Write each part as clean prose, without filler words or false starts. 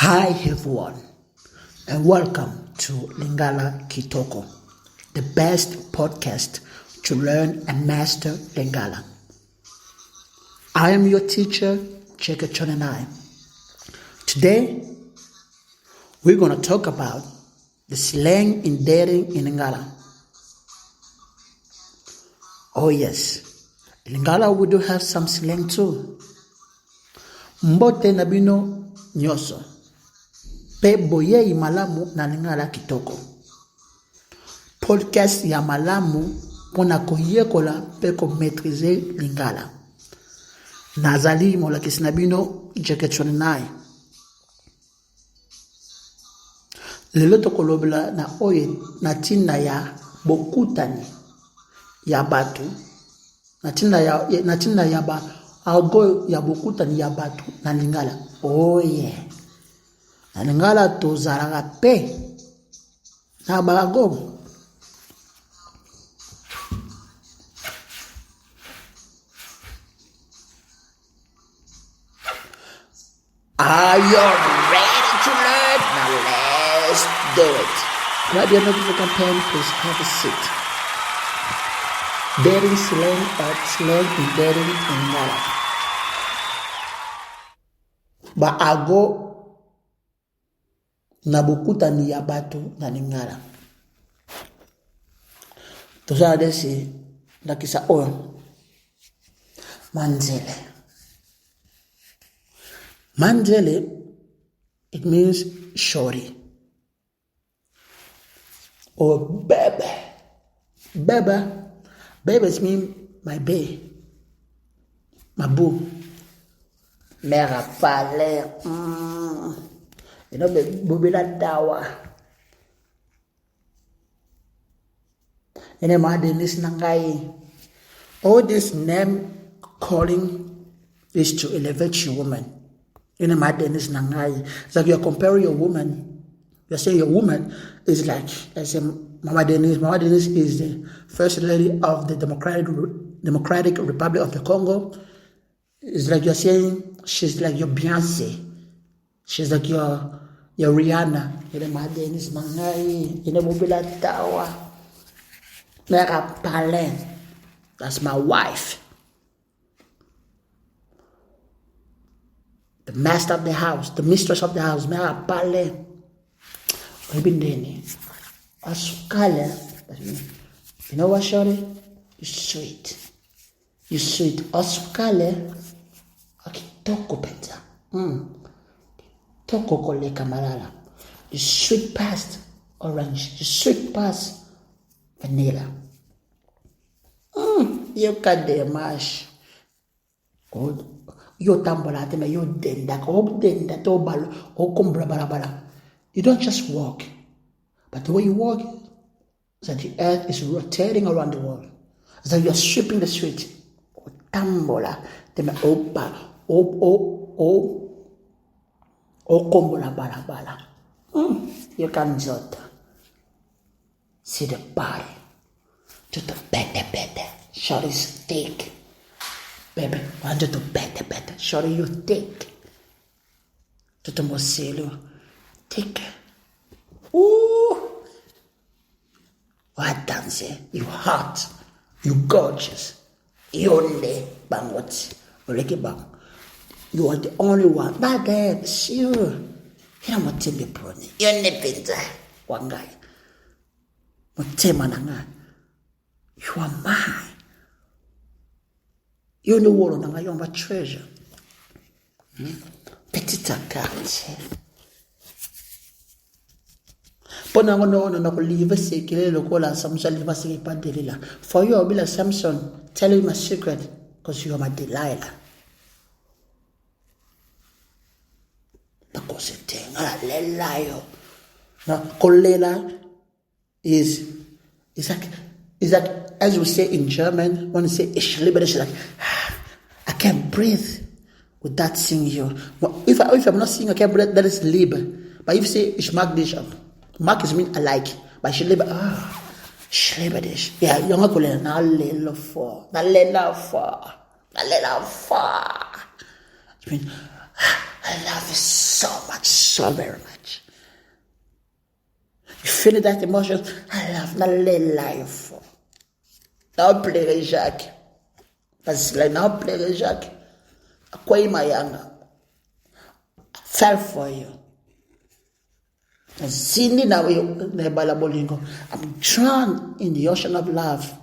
Hi everyone, and welcome to Lingala Kitoko, the best podcast to learn and master Lingala. I am your teacher, Chekachon, and I. Today, we're going to talk about the slang in dating in Lingala. Oh yes, in Lingala we do have some slang too. Mbote na bino nionso. Pe boyeyi malamu na Lingala Kitoko. Podcast ya malamu pona yekola pe ko maîtriser Lingala. Na zali molakisi na bino jekechonenai. Lelo toko lobela na oye na ntina ya kutani ya batu. Na ntina ya ba argot ya kutani ya batu na Lingala. Oh yeah. Na Lingala to zalaka pe na argot. Are you ready to learn? Now let's do it. Grab your notebook and pen, please have a seat. Dating slang or slang in dating in Lingala. Ba argot na kutani ya batu na Lingala. Tozala desi lakisa oyo. Manzele, it means shorty or baby. Baby means my bae, my boo. Mera pale, you know, bubila dawa. Ene madenis nangai. All this name calling is to elevate your woman. Ene madenis nangai. It's like you're comparing your woman. You're saying your woman is like, as Mama Denise. Mama Denise is the first lady of the Democratic Republic of the Congo. It's like you're saying she's like your Beyonce. She's like your Rihanna. Ene madenis nangai. Ene mobila tawa. Mera pale. That's my wife. The master of the house, the mistress of the house, mera pale. Ibindeni. Asukale. You know what, shorty? You're sweet. You're sweet. Asukale. Akitoko peta. Toko kole kamarala. You sweet past orange. You sweet past vanilla. You got the mash. Good. Yo tambola tema yo denda to balo o kumbra barabara. You don't just walk, but the way you walk is that the earth is rotating around the world. It's that you're sweeping the street. O tambola tema opa o kumbra barabara. You can jot. See the body. To the better. Short is thick. Baby, want you to better. Shorty, you thick. To the moselo, thick. Ooh, what dance? You hot, you gorgeous. You only bangwat, oleki bang. You are the only one. But then, sure. You know what Timmy Prony. You only pinza. One guy. Mutema nanga. You are mine. You know what on a treasure. Petite carte. Pona no leave se kile lokola Samson liva se pa Delilah. For you, I'll be like Samson, tell you my secret, because you are my Delilah. Because thing, lelayo. Now, kolela is like as we say in German, when we say ich liebe dich, like I can't breathe without seeing you. If I'm not seeing, I can't breathe. That is liebe. But if you say ich mag dich, mag is mean I like. But ich liebe, ich liebe dich. Yeah, younger kolela na lelo for. I mean, I love you so much, so very much. You feel that emotion? I love not life. Now play Jacques. That's like now play Jacques. Akwai mayanga. Fell for you. Zindi na nebala bolingo. I'm drowned in the ocean of love.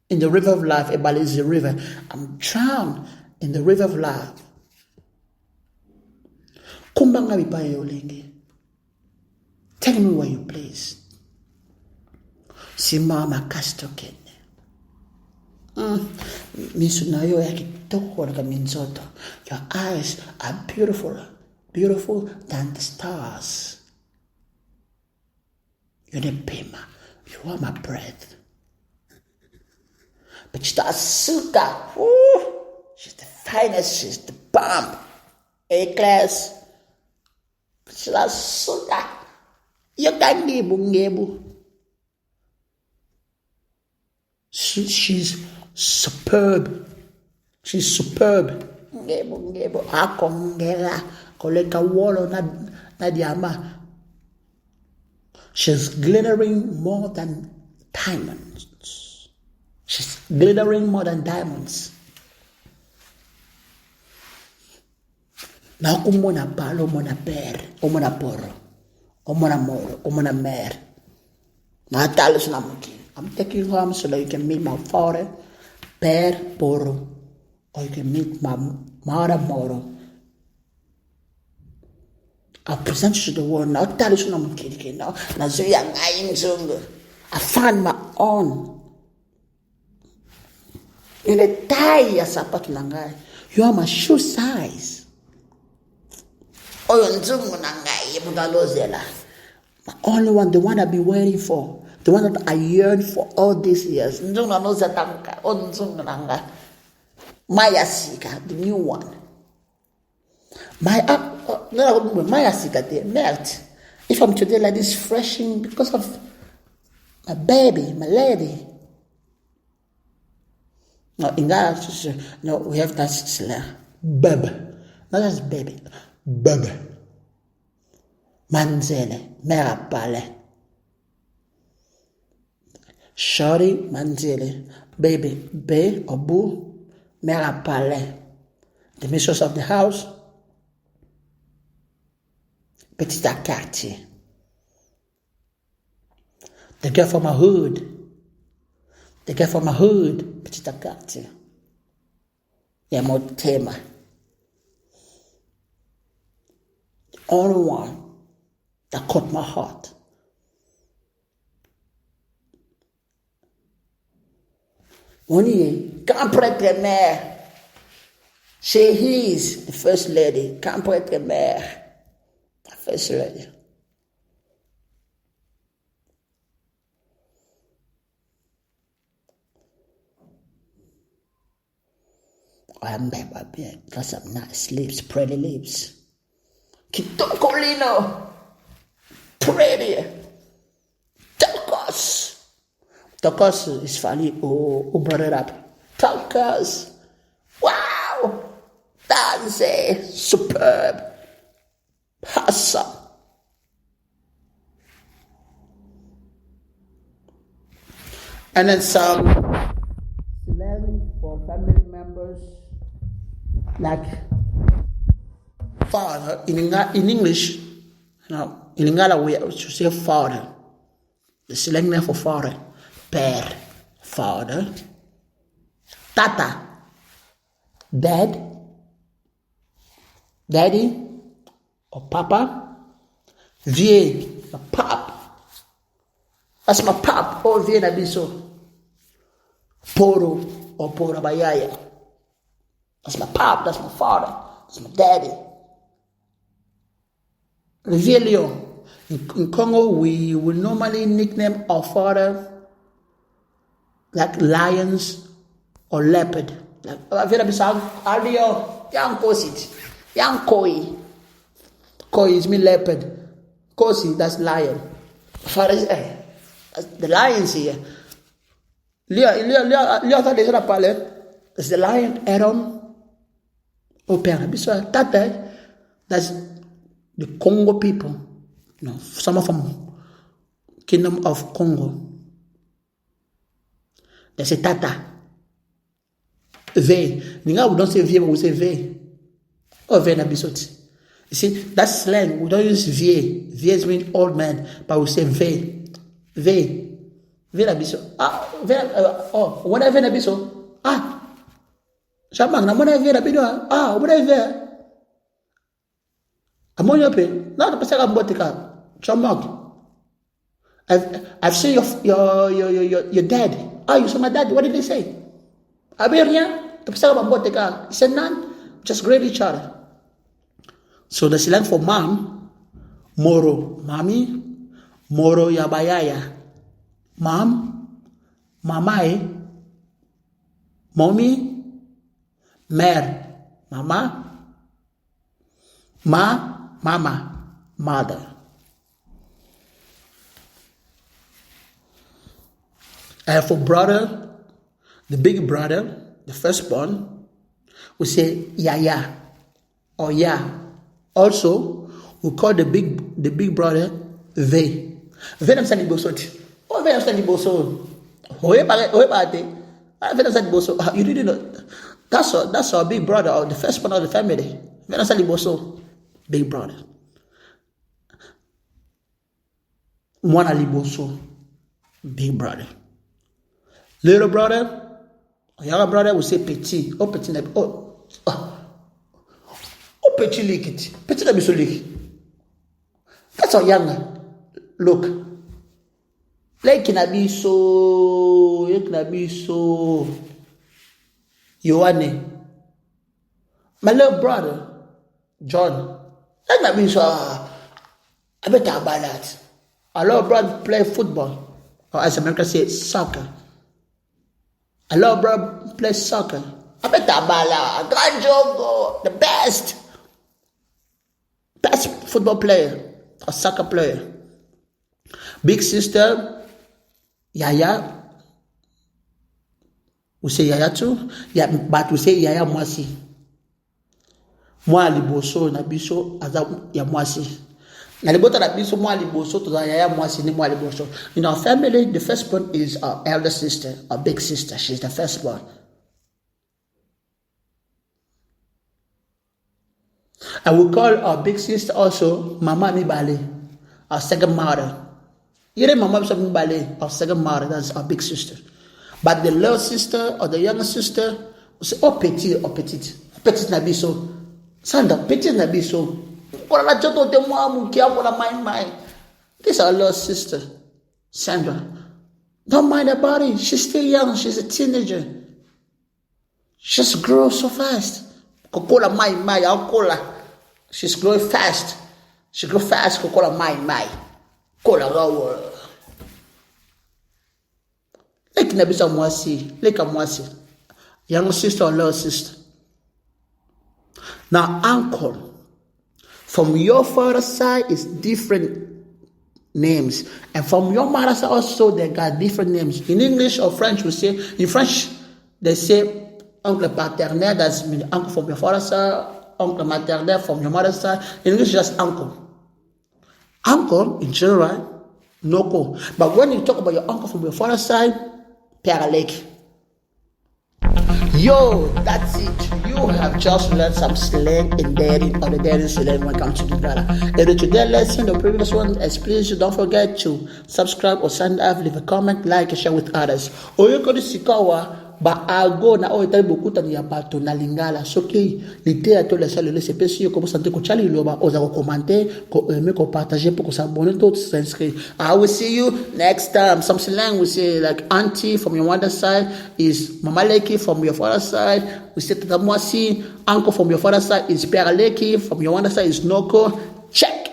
In the river of life, Ebali is the river. I'm drowned in the river of love. Kumbanga bipaye olingi. Tell me where you place. Simama kastokene. Misunayo ya kitoko na minzoto. Your eyes are beautiful, beautiful than the stars. You're the pima. You are my breath. But she's the asuka. She's the finest. She's the bomb. A-class. But she's the asuka. You can't ngebu. She's superb. She's superb. Ngebu. Akongela. Koleka wolo na diama. She's glittering more than diamonds. She's glittering more than diamonds. Na umona palo, umona per, umona poro, umona moro, umona mer. Na talos na muki. I'm taking you home so that you can meet my father, per, poro, or you can meet my mother, moro. I'll present you to the world. Now talos na muki now. Na zuya ngayin zungu. I found my own. In a tie sapato nangai. You are my shoe size. Oyo nzungu nangai mudalozela. The only one, the one I've been waiting for, the one that I yearned for all these years. Nzungu nanoza tanka. Nzungu nangai. Maya Sika, the new one. Maya Sika, the melt. If I'm today like this, freshing because of my baby, my lady. No, in Ghana, no, we have that slang. Bub. Not just baby. Bub. Manzele. Merapale. Shorty, manzele. Baby. Be or boo. Merapale. The mistress of the house. Petite quartier. The girl from my hood. The girl from my hood, petite quartier. Yeah, more tema. The only one that caught my heart. One year, can't prête mère. She is the first lady. Can't prête mère. The first lady. I'm baby, got some nice lips, pretty lips. Kitoko Lelo, pretty. Tokos. Tokos is funny. Who brought it up? Tokos. Wow. That's superb. Awesome. And then some Slang for family members. Like father in English, in Lingala we should say father. The slang name for father, per, father, tata, dad, daddy, or papa, vie, a pop. That's my pop. Oh, vie na biso, poro or pora bayaya. That's my pop, that's my father, that's my daddy. Revelio. In Congo, we will normally nickname our father like lions or leopard. Like, Aldio, young kosit, young koi. Koi is me leopard. Kosi, that's lion. Father is, that's the lions here. Leo, thought they should have There's the lion, Aaron, au père. Tata, that's the Congo people. Some from Kingdom of Congo. There's a Tata. Ve. We don't say vie, but we say ve. Or ve na bisoti. You see, that's slang. We don't use vie. Vie means old man, but we say ve. Ve. Ve na biso. What ve na biso? Shabang na mona ve na bido. What ve? Amonyo pe. Na ta pasaka Mbote ka. Shabang. I've seen your dad. You saw my dad. What did they say? Abiria. Ta pasaka Mbote ka. He said none. Just greet each other. So the slang for mom, moro, mami, moro yabayaya, mom, mamai, mommy, mer, mama, mama, mother. And for brother, the big brother, the firstborn, we say yaya or ya. Also, we call the big brother ve. Ve nam sali bosoti. Ve nam sali boso. Oye pate. Ve nam sali boso. You didn't know. That's our big brother, or the first one of the family. Ve nam sali boso. Big brother. Mwana liboso. Big brother. Little brother. Younger brother, we say petit. Petit. Petit liquid. Petit na biso liquid. That's our younger. Look. Like na biso. Yohane. My little brother, John. Like na biso. I bet about that. Our little brother play football. Or as Americans say, soccer. Our little brother play soccer. I bet about that. God Jogo. The best football player or soccer player. Big sister, Yaya. We say Yaya too. Yeah, but we say Yaya Mwasi. Mwa liboso na biso aza ya Mwasi. Na libota na biso mwa liboso to Yaya Mwasi ni mwa liboso. In our family, the firstborn is our elder sister, our big sister. She's the firstborn. And we call our big sister also Mama Mibale, our second mother. You know Mama Mibale, our second mother, that's our big sister. But the little sister or the younger sister, we say, petit or petite. Petite na biso. Sanda, petite na biso. This is our little sister, Sandra. Don't mind her body. She's still young. She's a teenager. She just grows so fast. Kokola my, I'll call her. She's growing fast. She grows fast. Kokola my. Kola rawa. Like Nabisa Mwasi. Like Mwasi. Younger sister or little sister. Now, uncle. From your father's side is different names. And from your mother's side also, they got different names. In English or French, we say, in French, they say, uncle paternel, that's mean uncle from your father's side, uncle maternel from your mother's side. In English, just uncle. Uncle, in general, noko. But when you talk about your uncle from your father's side, père lake. Yo, that's it. You have just learned some slang in dating or the dating slang when it comes to Lingala. If today's lesson, the previous one, please don't forget to subscribe or sign up, leave a comment, like, and share with others. Oyoko di sikawa. Ba argot na etali kutani ya batu na Lingala soki l'idée à tout les salles les CPC yo comment santé ko chali loba oza ko commenter ko aimer ko partager pour ko s'abonner tout s'inscrire. I will see you next time. Some slang we say like auntie from your mother's side is mama leki, from your father's side we say tata mwasi. Uncle from your father's side is père leki, from your mother's side is noko. Check.